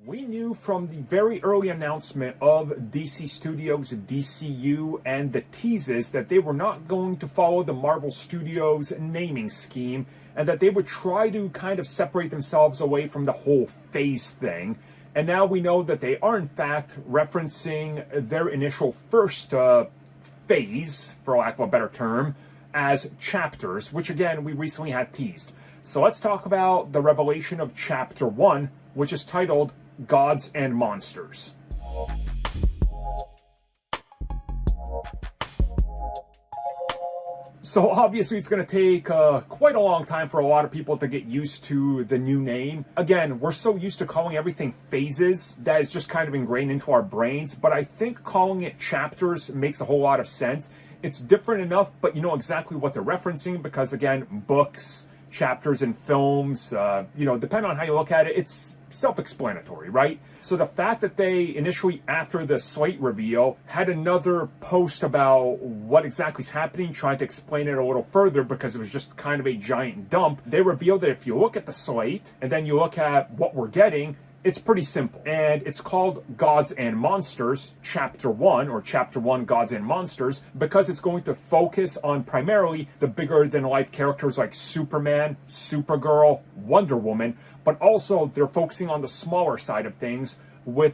We knew from the very early announcement of DC Studios' DCU and the teases that they were not going to follow the Marvel Studios naming scheme and that they would try to kind of separate themselves away from the whole phase thing. And now we know that they are in fact referencing their initial first phase, for lack of a better term, as chapters, which again we recently had teased. So let's talk about the revelation of Chapter 1, which is titled Gods and Monsters. So obviously it's going to take quite a long time for a lot of people to get used to the new name. Again, we're so used to calling everything phases that it's just kind of ingrained into our brains, but I think calling it chapters makes a whole lot of sense. It's different enough, but you know exactly what they're referencing because, again, books, chapters in films, depending on how you look at it, it's self-explanatory, right? So the fact that they initially, after the slate reveal, had another post about what exactly is happening, trying to explain it a little further because it was just kind of a giant dump, they revealed that if you look at the slate and then you look at what we're getting, it's pretty simple. And it's called Gods and Monsters, Chapter 1, or Chapter 1, Gods and Monsters, because it's going to focus on primarily the bigger-than-life characters like Superman, Supergirl, Wonder Woman, but also they're focusing on the smaller side of things with,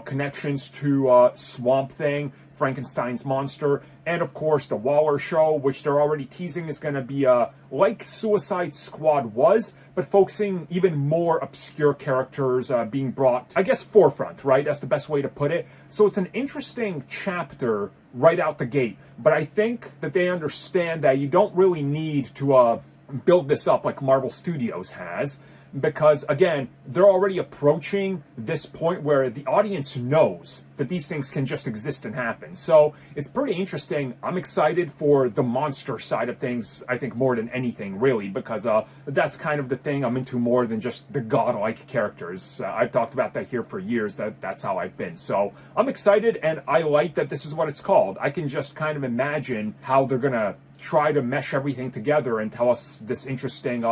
connections to Swamp Thing, Frankenstein's monster, and of course the Waller show, which they're already teasing is going to be like Suicide Squad was, but focusing even more obscure characters being brought, I guess, forefront, right? That's the best way to put it. So it's an interesting chapter right out the gate, but I think that they understand that you don't really need to build this up like Marvel Studios has, because again, they're already approaching this point where the audience knows that these things can just exist and happen. So it's pretty interesting. I'm excited for the monster side of things, I think, more than anything, really, because that's kind of the thing I'm into more than just the godlike characters. I've talked about that here for years, that's how I've been. So I'm excited, and I like that this is what it's called. I can just kind of imagine how they're going to try to mesh everything together and tell us this interesting,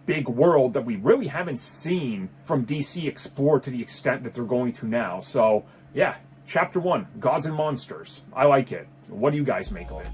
big world that we really haven't seen from DC explore to the extent that they're going to now. So, yeah, Chapter 1, Gods and Monsters. I like it. What do you guys make of it?